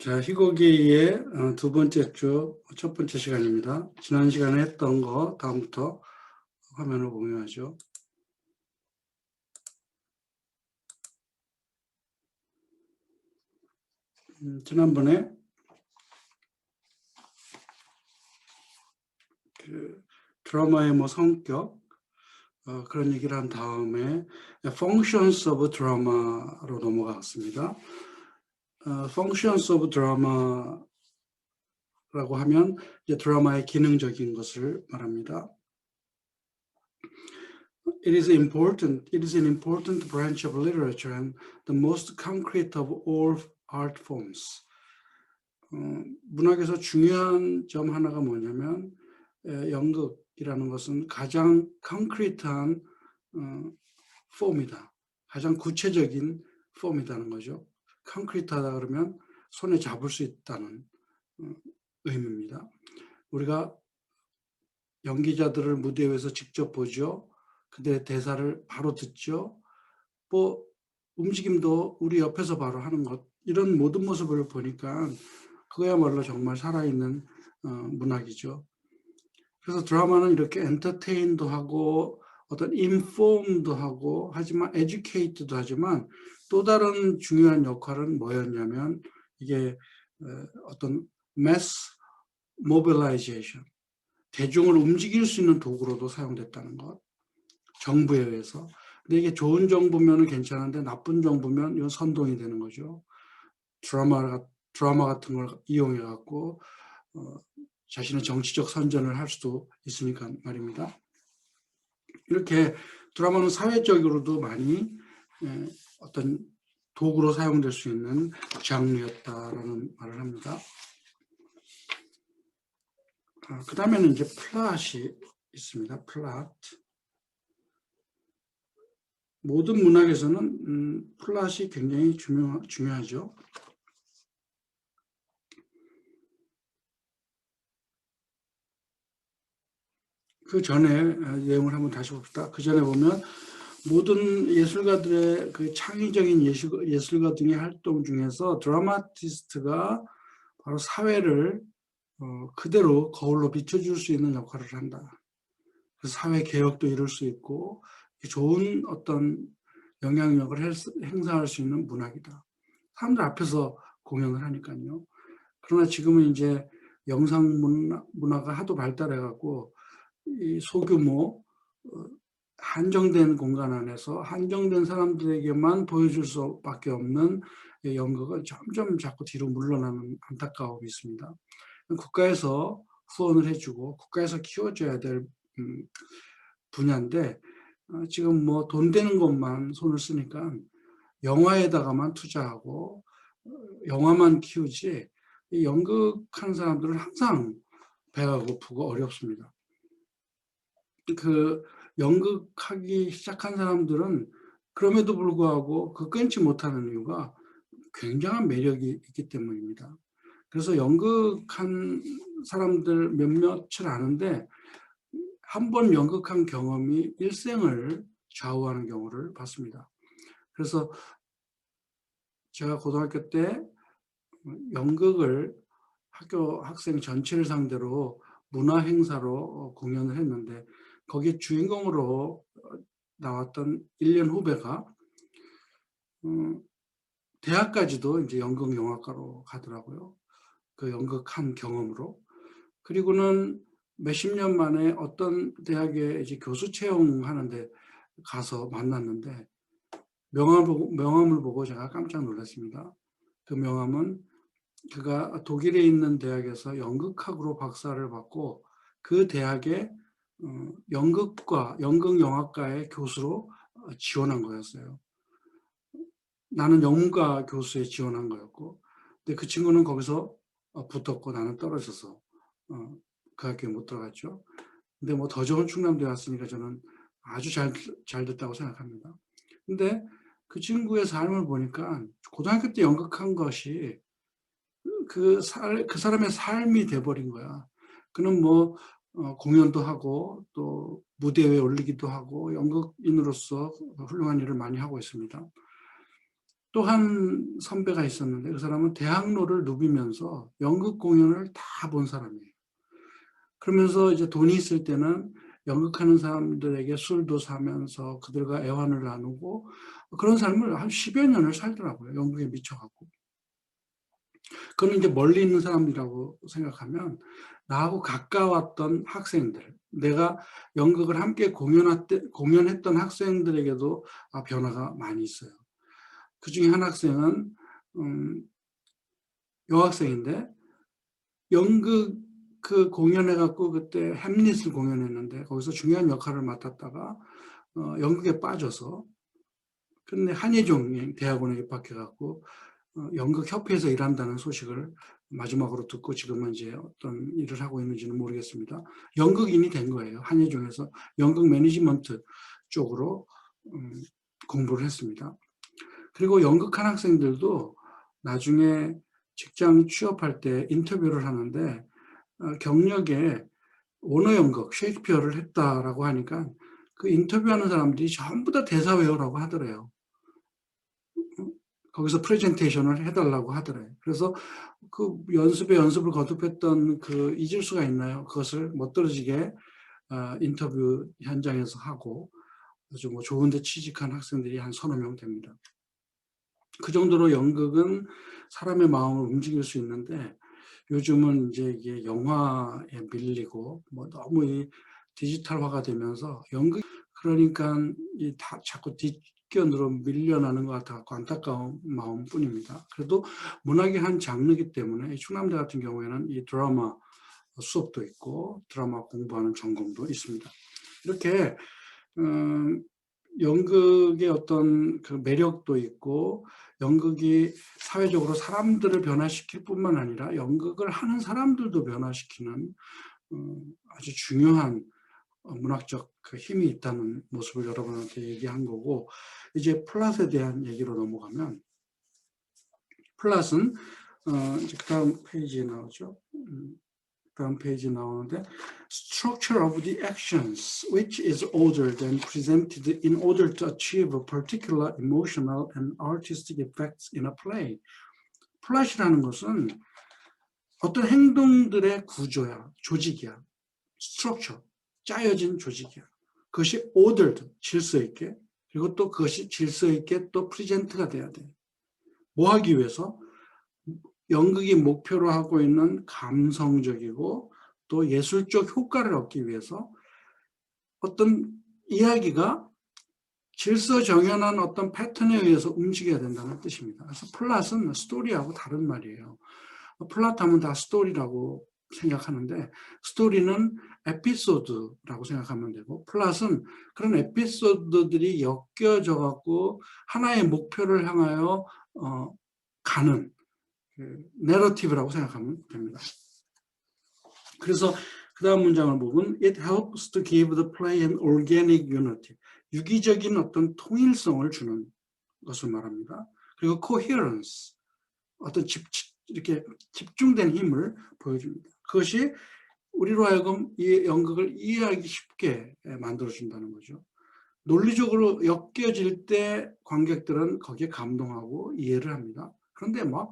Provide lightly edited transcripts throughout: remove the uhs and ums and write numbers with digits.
자, 희곡이의 두 번째 주 첫 번째 시간입니다. 지난 시간에 했던 거 다음부터 화면을 공유하죠. 지난번에 그 드라마의 뭐 성격 그런 얘기를 한 다음에 Functions of Drama로 넘어갔습니다. Functions of Drama라고 하면 이제 드라마의 기능적인 것을 말합니다. It is an important branch of literature and the most concrete of all art forms. 문학에서 중요한 점 하나가 뭐냐면 연극이라는 것은 가장 콘크리트한 폼이다. 가장 구체적인 폼이라는 거죠. 콘크리트하다 그러면 손에 잡을 수 있다는 의미입니다. 우리가 연기자들을 무대 위에서 직접 보죠. 그들의 대사를 바로 듣죠. 뭐 움직임도 우리 옆에서 바로 하는 것, 이런 모든 모습을 보니까 그거야말로 정말 살아있는 문학이죠. 그래서 드라마는 이렇게 엔터테인도 하고 어떤 인폼도 하고 하지만 에듀케이트도 하지만 또 다른 중요한 역할은 뭐였냐면 이게 어떤 매스 모빌라이제이션, 대중을 움직일 수 있는 도구로도 사용됐다는 것. 정부에 의해서. 근데 이게 좋은 정부면 괜찮은데 나쁜 정부면 이건 선동이 되는 거죠. 드라마 같은 걸 이용해 갖고 자신의 정치적 선전을 할 수도 있으니까 말입니다. 이렇게 드라마는 사회적으로도 많이 어떤 도구로 사용될 수 있는 장르였다라는 말을 합니다. 그 다음에는 이제 플롯이 있습니다. 플롯. 모든 문학에서는 플롯이 굉장히 중요하죠. 그 전에 내용을 한번 다시 봅시다. 그 전에 보면 모든 예술가들의 그 창의적인 예술가 등의 활동 중에서 드라마티스트가 바로 사회를 그대로 거울로 비춰줄 수 있는 역할을 한다. 그래서 사회 개혁도 이룰 수 있고 좋은 어떤 영향력을 행사할 수 있는 문학이다. 사람들 앞에서 공연을 하니까요. 그러나 지금은 이제 영상 문화가 하도 발달해갖고 이 소규모 한정된 공간 안에서 한정된 사람들에게만 보여줄 수밖에 없는 연극은 점점 자꾸 뒤로 물러나는 안타까움이 있습니다. 국가에서 후원을 해주고 국가에서 키워줘야 될 분야인데 지금 뭐 돈 되는 것만 손을 쓰니까 영화에다가만 투자하고 영화만 키우지 연극하는 사람들은 항상 배가 고프고 어렵습니다. 그 연극하기 시작한 사람들은 그럼에도 불구하고 그 끊지 못하는 이유가 굉장한 매력이 있기 때문입니다. 그래서 연극한 사람들 몇몇을 아는데 한 번 연극한 경험이 일생을 좌우하는 경우를 봤습니다. 그래서 제가 고등학교 때 연극을 학교 학생 전체를 상대로 문화 행사로 공연을 했는데 거기에 주인공으로 나왔던 1년 후배가 대학까지도 이제 연극 영화과로 가더라고요. 그 연극한 경험으로. 그리고는 몇십 년 만에 어떤 대학에 이제 교수 채용하는데 가서 만났는데 명함을 보고 제가 깜짝 놀랐습니다. 그 명함은 그가 독일에 있는 대학에서 연극학으로 박사를 받고 그 대학에 연극영화과의 교수로 지원한 거였어요. 나는 영문과 교수에 지원한 거였고, 근데 그 친구는 거기서 붙었고 나는 떨어져서 그 학교에 못 들어갔죠. 근데 뭐 더 좋은 충남대 왔으니까 저는 아주 잘 됐다고 생각합니다. 근데 그 친구의 삶을 보니까 고등학교 때 연극한 것이 그 사람의 삶이 돼버린 거야. 그는 뭐 공연도 하고 또 무대 위에 올리기도 하고 연극인으로서 훌륭한 일을 많이 하고 있습니다. 또 한 선배가 있었는데 그 사람은 대학로를 누비면서 연극 공연을 다 본 사람이에요. 그러면서 이제 돈이 있을 때는 연극하는 사람들에게 술도 사면서 그들과 애환을 나누고 그런 삶을 한 10여 년을 살더라고요. 연극에 미쳐갖고. 그는 이제 멀리 있는 사람이라고 생각하면 나하고 가까웠던 학생들, 내가 연극을 함께 공연했던 학생들에게도 변화가 많이 있어요. 그 중에 한 학생은 여학생인데 연극 그 공연해갖고 그때 햄릿을 공연했는데 거기서 중요한 역할을 맡았다가 연극에 빠져서 근데 한예종 대학원에 입학해갖고 연극협회에서 일한다는 소식을 마지막으로 듣고 지금은 이제 어떤 일을 하고 있는지는 모르겠습니다. 연극인이 된 거예요. 한예종에서 연극 매니지먼트 쪽으로 공부를 했습니다. 그리고 연극한 학생들도 나중에 직장 취업할 때 인터뷰를 하는데 경력에 원어 연극, 셰익스피어를 했다라고 하니까 그 인터뷰하는 사람들이 전부 다 대사 외우라고 하더래요. 거기서 프레젠테이션을 해달라고 하더래요. 그래서 그 연습을 거듭했던 그 잊을 수가 있나요? 그것을 멋들어지게 인터뷰 현장에서 하고 아주 뭐 좋은 데 취직한 학생들이 한 서너 명 됩니다. 그 정도로 연극은 사람의 마음을 움직일 수 있는데 요즘은 이제 이게 영화에 밀리고 뭐 너무 이 디지털화가 되면서 연극 그러니까 이 다 자꾸 뒷견으로 밀려나는 것 같아 갖고 안타까운 마음뿐입니다. 그래도 문학의 한 장르이기 때문에 충남대 같은 경우에는 이 드라마 수업도 있고 드라마 공부하는 전공도 있습니다. 이렇게 연극의 어떤 그 매력도 있고 연극이 사회적으로 사람들을 변화시킬 뿐만 아니라 연극을 하는 사람들도 변화시키는 아주 중요한 문학적 그 힘이 있다는 모습을 여러분한테 얘기한 거고 이제 플랏에 대한 얘기로 넘어가면 플랏은 이제 그 다음 페이지에 나오죠. 다음 페이지 나오는데 structure of the actions which is ordered and presented in order to achieve a particular emotional and artistic effects in a play. 플롯이라는 것은 어떤 행동들의 구조야, 조직이야, structure, 짜여진 조직이야. 그것이 ordered, 질서 있게, 그리고 또 그것이 질서 있게 또 프레젠트가 돼야 돼. 뭐 하기 위해서? 연극이 목표로 하고 있는 감성적이고 또 예술적 효과를 얻기 위해서 어떤 이야기가 질서정연한 어떤 패턴에 의해서 움직여야 된다는 뜻입니다. 그래서 플롯은 스토리하고 다른 말이에요. 플롯 하면 다 스토리라고 생각하는데 스토리는 에피소드라고 생각하면 되고 플롯은 그런 에피소드들이 엮여져 갖고 하나의 목표를 향하여 가는 내러티브라고 생각하면 됩니다. 그래서 그 다음 문장을 보면 It helps to give the play an organic unity. 유기적인 어떤 통일성을 주는 것을 말합니다. 그리고 coherence, 어떤 이렇게 집중된 힘을 보여줍니다. 그것이 우리로 하여금 이 연극을 이해하기 쉽게 만들어준다는 거죠. 논리적으로 엮여질 때 관객들은 거기에 감동하고 이해를 합니다. 그런데 막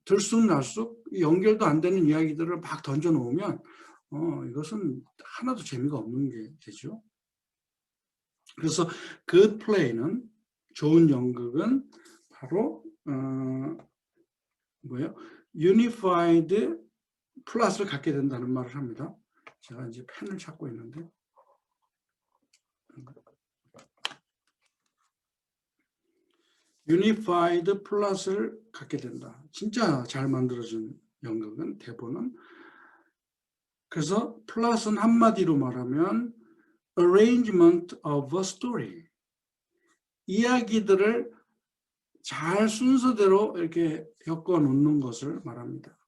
들쑥날쑥 연결도 안 되는 이야기들을 막 던져놓으면 이것은 하나도 재미가 없는 게 되죠. 그래서 good play는 좋은 연극은 바로 뭐예요? unified 플러스를 갖게 된다는 말을 합니다. 제가 이제 펜을 찾고 있는데 unified 플러스를 갖게 된다. 진짜 잘 만들어진 연극은 대본은 그래서 플러스는 한마디로 말하면 arrangement of a story. 이야기들을 잘 순서대로 이렇게 엮어 놓는 것을 말합니다.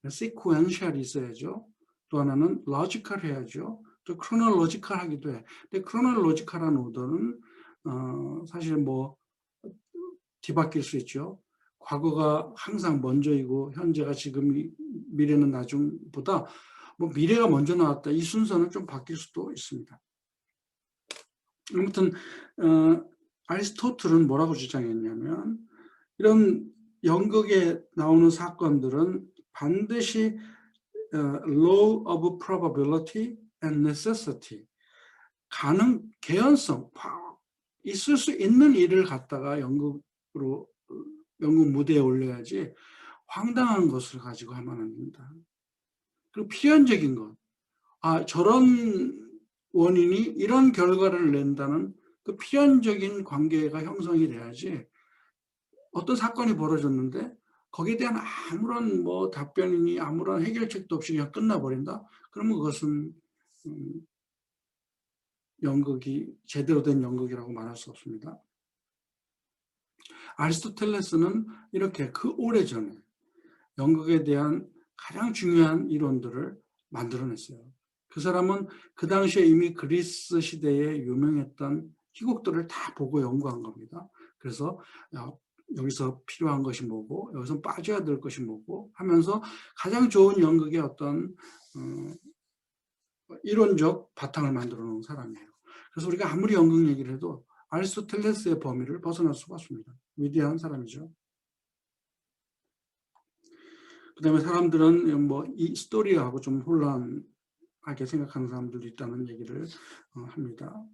sequential이 있어야죠. 또 하나는 logical 해야죠. 또 chronological 하기도 해. 근데 chronological한 오더는 사실 뭐 뒤바뀔 수 있죠. 과거가 항상 먼저이고 현재가 지금 미래는 나중보다 뭐 미래가 먼저 나왔다. 이 순서는 좀 바뀔 수도 있습니다. 아무튼 아리스토텔은 뭐라고 주장했냐면 이런 연극에 나오는 사건들은 반드시 law of probability and necessity, 개연성, 있을 수 있는 일을 갖다가 연극 무대에 올려야지 황당한 것을 가지고 하면 안 됩니다. 그리고 필연적인 것, 저런 원인이 이런 결과를 낸다는 그 필연적인 관계가 형성이 돼야지, 어떤 사건이 벌어졌는데 거기에 대한 아무런 답변이니 아무런 해결책도 없이 그냥 끝나버린다? 그러면 그것은 연극이 제대로 된 연극이라고 말할 수 없습니다. 아리스토텔레스는 이렇게 그 오래전에 연극에 대한 가장 중요한 이론들을 만들어냈어요. 그 사람은 그 당시에 이미 그리스 시대에 유명했던 희곡들을 다 보고 연구한 겁니다. 그래서 여기서 필요한 것이 뭐고 여기서 빠져야 될 것이 뭐고 하면서 가장 좋은 연극의 어떤 이론적 바탕을 만들어 놓은 사람이에요. 그래서 우리가 아무리 연극 얘기를 해도 아리스토텔레스의 범위를 벗어날 수가 없습니다. 위대한 사람이죠. 그 다음에 사람들은 이 스토리하고 좀 혼란하게 생각하는 사람들도 있다는 얘기를 합니다.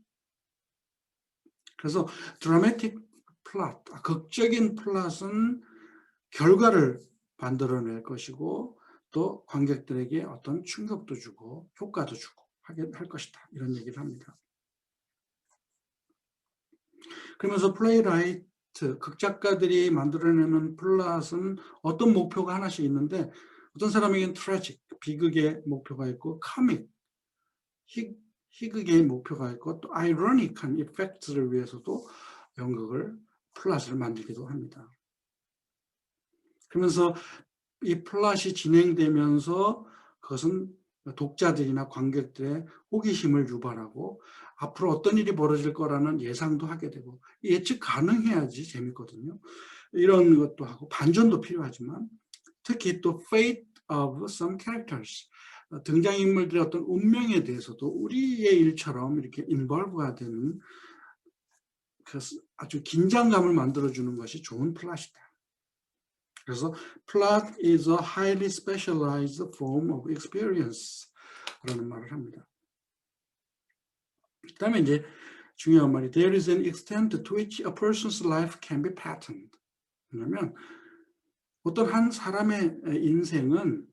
그래서 드라마틱 플롯, 극적인 플롯은 결과를 만들어낼 것이고 또 관객들에게 어떤 충격도 주고 효과도 주고 할 것이다, 이런 얘기를 합니다. 그러면서 플레이라이트, 극작가들이 만들어내는 플롯은 어떤 목표가 하나씩 있는데, 어떤 사람에게는 트래직, 비극의 목표가 있고, 코믹, 희극의 목표가 있고, 또 아이러닉한 이펙트를 위해서도 플롯을 만들기도 합니다. 그러면서 이 플롯이 진행되면서 그것은 독자들이나 관객들의 호기심을 유발하고 앞으로 어떤 일이 벌어질 거라는 예상도 하게 되고, 예측 가능해야지 재밌거든요. 이런 것도 하고 반전도 필요하지만, 특히 또 fate of some characters, 등장인물들의 어떤 운명에 대해서도 우리의 일처럼 이렇게 involve가 되는 아주 긴장감을 만들어주는 것이 좋은 플롯이다. 그래서 plot is a highly specialized form of experience 라는 말을 합니다. 그 다음에 이제 중요한 말이 there is an extent to which a person's life can be patterned. 왜냐하면 어떤 한 사람의 인생은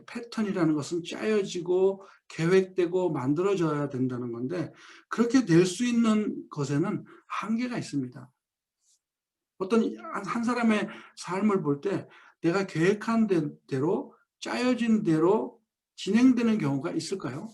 패턴이라는 것은 짜여지고 계획되고 만들어져야 된다는 건데, 그렇게 될 수 있는 것에는 한계가 있습니다. 어떤 한 사람의 삶을 볼 때 내가 계획한 대로 짜여진 대로 진행되는 경우가 있을까요?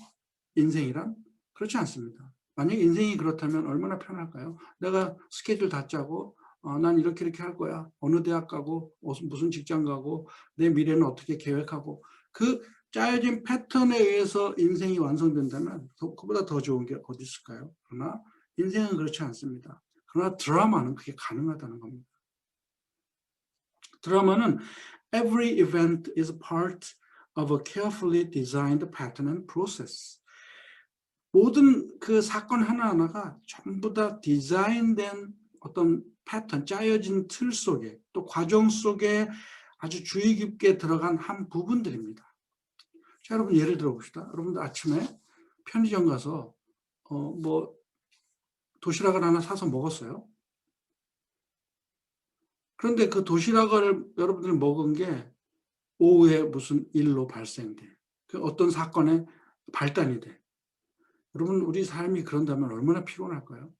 인생이란? 그렇지 않습니다. 만약에 인생이 그렇다면 얼마나 편할까요? 내가 스케줄 다 짜고 난 이렇게 할 거야. 어느 대학 가고 무슨 직장 가고 내 미래는 어떻게 계획하고, 그 짜여진 패턴에 의해서 인생이 완성된다면 그보다 더 좋은 게 어디 있을까요? 그러나 인생은 그렇지 않습니다. 그러나 드라마는 그게 가능하다는 겁니다. 드라마는 every event is part of a carefully designed pattern and process. 모든 그 사건 하나하나가 전부 다 디자인된 어떤 패턴, 짜여진 틀 속에, 또 과정 속에 아주 주의 깊게 들어간 한 부분들입니다. 자, 여러분 예를 들어 봅시다. 여러분들 아침에 편의점 가서 도시락을 하나 사서 먹었어요. 그런데 그 도시락을 여러분들이 먹은 게 오후에 무슨 일로 발생돼. 그 어떤 사건에 발단이 돼. 여러분, 우리 삶이 그런다면 얼마나 피곤할까요?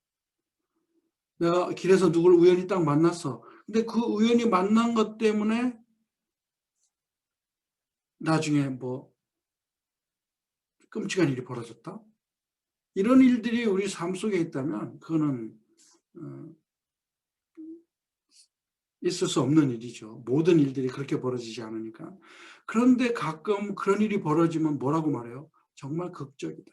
내가 길에서 누굴 우연히 딱 만났어. 근데 그 우연히 만난 것 때문에 나중에 끔찍한 일이 벌어졌다. 이런 일들이 우리 삶 속에 있다면 그거는 있을 수 없는 일이죠. 모든 일들이 그렇게 벌어지지 않으니까. 그런데 가끔 그런 일이 벌어지면 뭐라고 말해요? 정말 극적이다.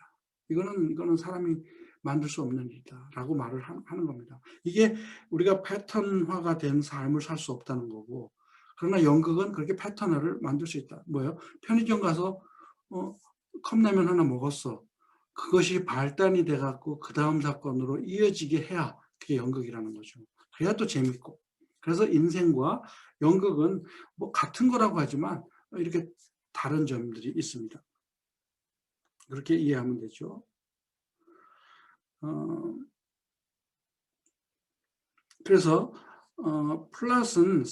이거는 사람이 만들 수 없는 일이다라고 말을 하는 겁니다. 이게 우리가 패턴화가 된 삶을 살 수 없다는 거고, 그러나 연극은 그렇게 패턴화를 만들 수 있다. 뭐예요? 편의점 가서 컵라면 하나 먹었어. 그것이 발단이 돼갖고 그 다음 사건으로 이어지게 해야 그게 연극이라는 거죠. 그래야 또 재밌고. 그래서 인생과 연극은 뭐 같은 거라고 하지만 이렇게 다른 점들이 있습니다. 그렇게 이해하면 되죠. 그래서 플랫은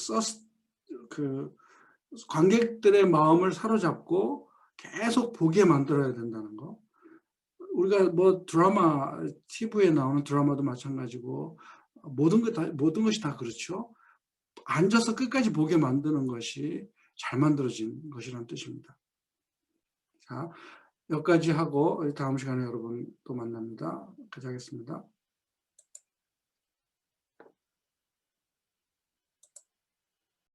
그 관객들의 마음을 사로잡고 계속 보게 만들어야 된다는 거. 우리가 뭐 드라마, TV에 나오는 드라마도 마찬가지고 모든 것이 다 그렇죠. 앉아서 끝까지 보게 만드는 것이 잘 만들어진 것이라는 뜻입니다. 자, 여기까지 하고 다음 시간에 여러분 또 만납니다. 여기까지 하겠습니다.